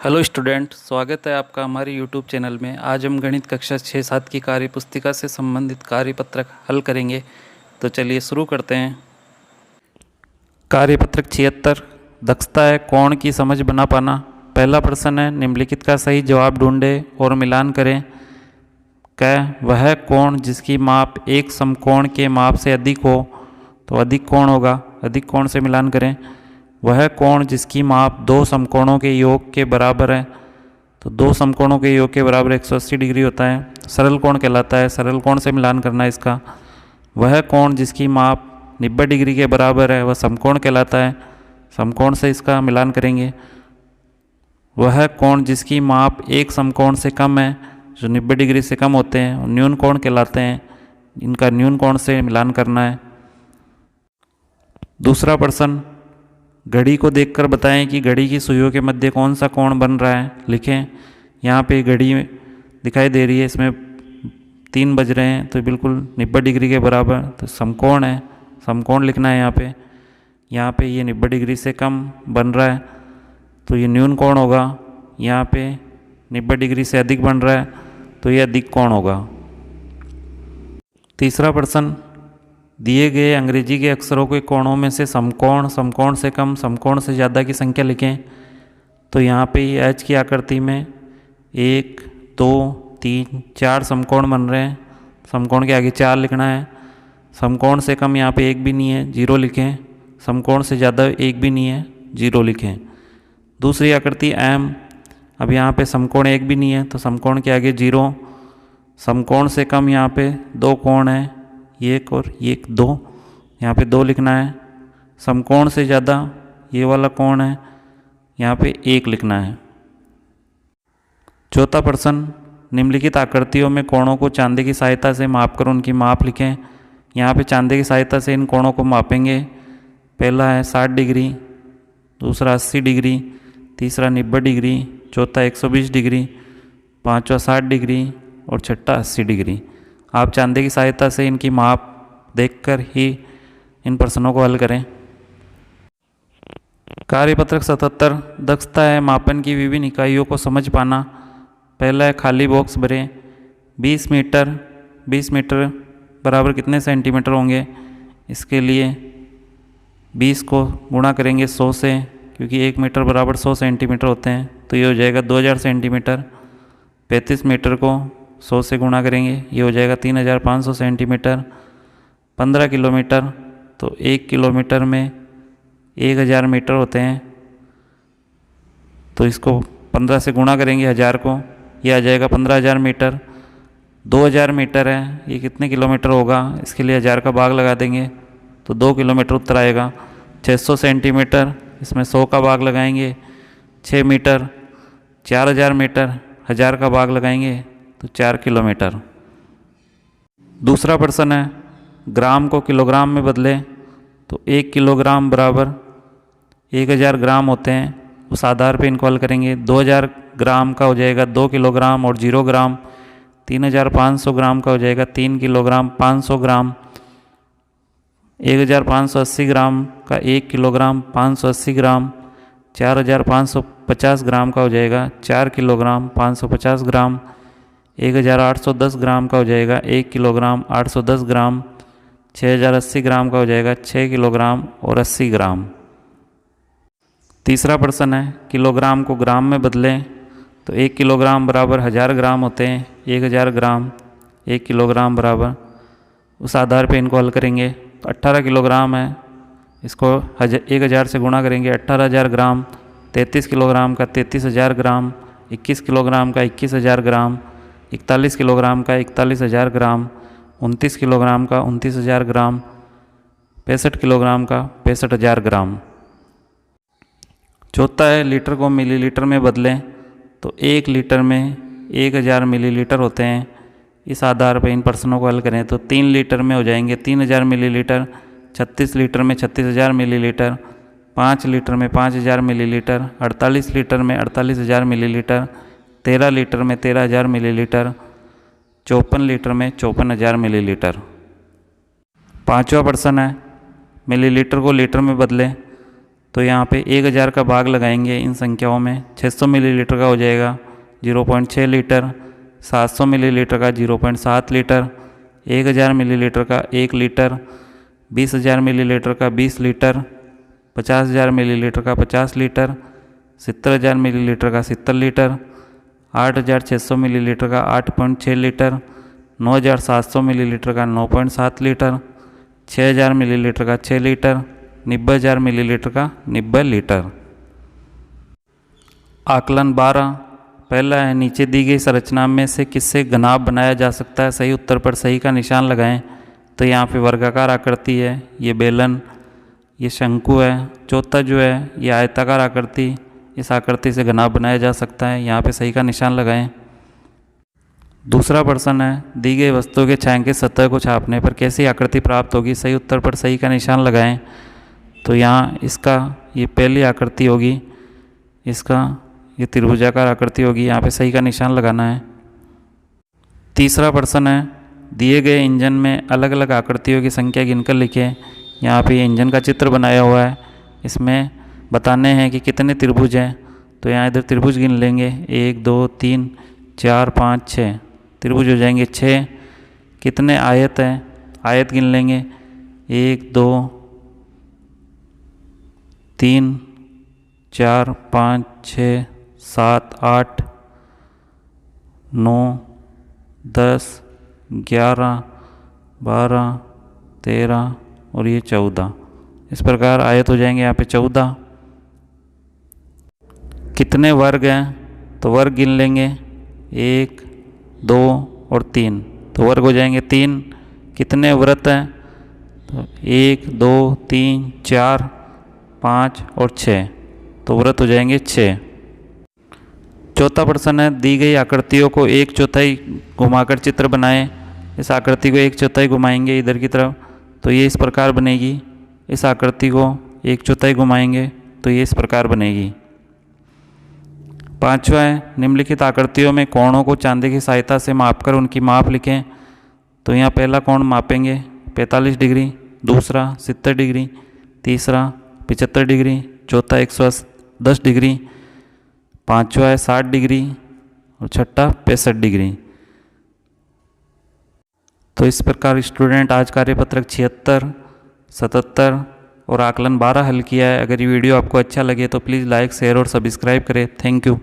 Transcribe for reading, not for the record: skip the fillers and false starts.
Hello student, स्वागत है आपका हमारे यूट्यूब चैनल में। आज हम गणित कक्षा 6-7 की कार्य पुस्तिका से संबंधित कार्यपत्रक हल करेंगे। तो चलिए शुरू करते हैं। कार्यपत्रक 76, दक्षता है कोण की समझ बना पाना। पहला प्रश्न है, निम्नलिखित का सही जवाब ढूंढें और मिलान करें। वह कोण जिसकी माप एक समकोण के माप से अधिक हो, तो अधिक कोण होगा, अधिक कोण से मिलान करें। वह कोण जिसकी माप दो समकोणों के योग के बराबर है, तो दो समकोणों के योग के बराबर 180 डिग्री होता है, सरल कोण कहलाता है। सरल कोण से मिलान करना है इसका। वह कोण जिसकी माप 90 डिग्री के बराबर है, वह समकोण कहलाता है। समकोण से इसका मिलान करेंगे। वह कोण जिसकी माप एक समकोण से कम है, जो 90 डिग्री से कम होते हैं, वो न्यून कोण कहलाते हैं। इनका न्यून कोण से मिलान करना है। दूसरा प्रश्न, घड़ी को देखकर बताएं कि घड़ी की सुइयों के मध्य कौन सा कोण बन रहा है। लिखें। यहाँ पे घड़ी दिखाई दे रही है, इसमें 3 बज रहे हैं, तो बिल्कुल 90 डिग्री के बराबर, तो समकोण है। समकोण लिखना है यहाँ पे। यहाँ पे ये 90 डिग्री से कम बन रहा है, तो ये न्यून कोण होगा। यहाँ पे 90 डिग्री से अधिक बन रहा है, तो ये अधिक कोण होगा। तीसरा प्रश्न, दिए गए अंग्रेजी के अक्षरों के कोणों में से समकोण, समकोण से कम, समकोण से ज़्यादा की संख्या लिखें। तो यहाँ पे ये एच की आकृति में 1, 2, 3, 4 समकोण बन रहे हैं। समकोण के आगे 4 लिखना है। समकोण से कम यहाँ पे एक भी नहीं है, 0 लिखें। समकोण से ज़्यादा एक भी नहीं है, 0 लिखें। दूसरी आकृति एम, अब यहाँ पे समकोण एक भी नहीं है, तो समकोण के आगे 0। समकोण से कम यहाँ पे 2 कोण है, एक और एक 2, यहाँ पे 2 लिखना है। समकोण से ज़्यादा ये वाला कोण है, यहाँ पे 1 लिखना है। चौथा प्रश्न, निम्नलिखित आकृतियों में कोणों को चांदी की सहायता से माप कर उनकी माप लिखें। यहाँ पे चांदी की सहायता से इन कोणों को मापेंगे। पहला है 60 डिग्री, दूसरा 80 डिग्री, तीसरा 90 डिग्री, चौथा 120 डिग्री, पाँचवा 60 डिग्री और छठा 80 डिग्री। आप चांदी की सहायता से इनकी माप देखकर ही इन प्रश्नों को हल करें। कार्यपत्रक 77, दक्षता है मापन की विभिन्न इकाइयों को समझ पाना। पहला है, खाली बॉक्स भरें। 20 मीटर बराबर कितने सेंटीमीटर होंगे। इसके लिए 20 को गुणा करेंगे 100 से, क्योंकि 1 मीटर बराबर 100 सेंटीमीटर होते हैं, तो ये हो जाएगा 2000 सेंटीमीटर। 35 मीटर को 100 से गुणा करेंगे, ये हो जाएगा 3500 सेंटीमीटर। 15 किलोमीटर, तो 1 किलोमीटर में 1000 मीटर होते हैं, तो इसको 15 से गुणा करेंगे 1000 को, ये आ जाएगा 15000 मीटर। 2000 मीटर है, ये कितने किलोमीटर होगा, इसके लिए 1000 का भाग लगा देंगे, तो 2 किलोमीटर उत्तर आएगा। 600 सेंटीमीटर, इसमें 100 का भाग लगाएंगे, 6 मीटर। 4000 मीटर, 1000 का भाग लगाएंगे, तो 4 किलोमीटर। दूसरा प्रश्न है, ग्राम को किलोग्राम में बदलें। तो 1 किलोग्राम बराबर 1000 ग्राम होते हैं, उस आधार पे इनको हल करेंगे। 2000 ग्राम का हो जाएगा 2 किलोग्राम और 0 ग्राम। 3500 ग्राम का हो जाएगा 3 किलोग्राम 500 ग्राम। 1580 ग्राम का 1 किलोग्राम 580 ग्राम। 4550 ग्राम का हो जाएगा 4 किलोग्राम 550 ग्राम। 1810 ग्राम का हो जाएगा 1 किलोग्राम 810 ग्राम। 6080 ग्राम का हो जाएगा 6 किलोग्राम और 80 ग्राम। तीसरा प्रश्न है, किलोग्राम को ग्राम में बदलें। तो 1 किलोग्राम बराबर 1000 ग्राम होते हैं। 1000 ग्राम 1 किलोग्राम बराबर, उस आधार पे इनको हल करेंगे। तो 18 किलोग्राम है, इसको 1000 से गुणा करेंगे। 18000 ग्राम। 33 किलोग्राम का 33000 ग्राम। 21 किलोग्राम का 21000 ग्राम। 41 किलोग्राम का 41000 ग्राम। 29 किलोग्राम का 29000 ग्राम। 65 किलोग्राम का 65000 ग्राम। चौथा है, लीटर को मिलीलीटर में बदलें। तो 1 लीटर में 1000 मिलीलीटर होते हैं, इस आधार पर इन प्रश्नों को हल करें। तो 3 लीटर में हो जाएंगे 3000 मिलीलीटर। 36 लीटर में 36000 मिलीलीटर। 5 लीटर में 5000 मिलीलीटर। 48 लीटर में 48000 मिलीलीटर। 13 लीटर में 13000 मिलीलीटर। 54 लीटर में 54000 मिलीलीटर। पाँचवा प्रश्न है, मिलीलीटर को लीटर में बदलें। तो यहाँ पे 1000 का भाग लगाएंगे इन संख्याओं में। 600 मिलीलीटर का हो जाएगा 0.6 लीटर, 700 मिलीलीटर का 0.7 लीटर, 1000 मिलीलीटर का 1 लीटर, 20,000 मिलीलीटर का 20 लीटर, 50,000 मिलीलीटर का 50 लीटर, 70,000 मिलीलीटर का 70 लीटर, 8,600 मिलीलीटर का 8.6 लीटर, 9,700 मिलीलीटर का 9.7 लीटर, 6,000 मिलीलीटर का 6 लीटर, 90,000 मिलीलीटर का 90 लीटर। आकलन 12। पहला है, नीचे दी गई संरचना में से किससे घनाभ बनाया जा सकता है? सही उत्तर पर सही का निशान लगाएं। तो यहाँ पे वर्गाकार आकृति है, ये बेलन, ये शंकु है। चौथा जो है ये आयताकार आकृति, इस आकृति से घनाभ बनाया जा सकता है, यहाँ पे सही का निशान लगाएं। दूसरा प्रश्न है, दी गई वस्तु के छायांकित सतह को छापने पर कैसी आकृति प्राप्त होगी? सही उत्तर पर सही का निशान लगाएं। तो यहाँ इसका ये पहली आकृति होगी, इसका ये त्रिभुजाकार आकृति होगी, यहाँ पे सही का निशान लगाना है। तीसरा प्रश्न है, दिए गए इंजन में अलग अलग आकृतियों की संख्या गिनकर लिखें। यहाँ पे ये इंजन का चित्र बनाया हुआ है, इसमें बताने हैं कि कितने त्रिभुज हैं। तो यहाँ इधर त्रिभुज गिन लेंगे, 1 2 3 4 5 6 त्रिभुज हो जाएंगे 6। कितने आयत हैं? आयत गिन लेंगे, 1 2 3 4 5 6 7 8 9 10 11 12 13 और ये 14। इस प्रकार आयत हो जाएंगे यहाँ पे 14। कितने वर्ग हैं? तो वर्ग गिन लेंगे, 1 2 और 3, तो वर्ग हो जाएंगे 3। कितने वृत्त हैं? तो 1 2 3 4 5 और 6, तो वृत्त हो जाएंगे 6। चौथा प्रश्न है, दी गई आकृतियों को 1/4 घुमाकर चित्र बनाएं। इस आकृति को 1/4 घुमाएंगे इधर की तरफ, तो ये इस प्रकार बनेगी। इस आकृति को 1/4 घुमाएंगे तो ये इस प्रकार बनेगी। पांचवा है, निम्नलिखित आकृतियों में कोणों को चांदी की सहायता से मापकर उनकी माप लिखें। तो यहाँ पहला कोण मापेंगे 45 डिग्री, दूसरा 70 डिग्री, तीसरा 75 डिग्री, चौथा 110 डिग्री, पांचवा है 60 डिग्री और छठा 65 डिग्री। तो इस प्रकार स्टूडेंट आज कार्यपत्रक 76, 77 और आकलन 12 हल किया है। अगर ये वीडियो आपको अच्छा लगे तो प्लीज़ लाइक, शेयर और सब्सक्राइब करें। Thank you.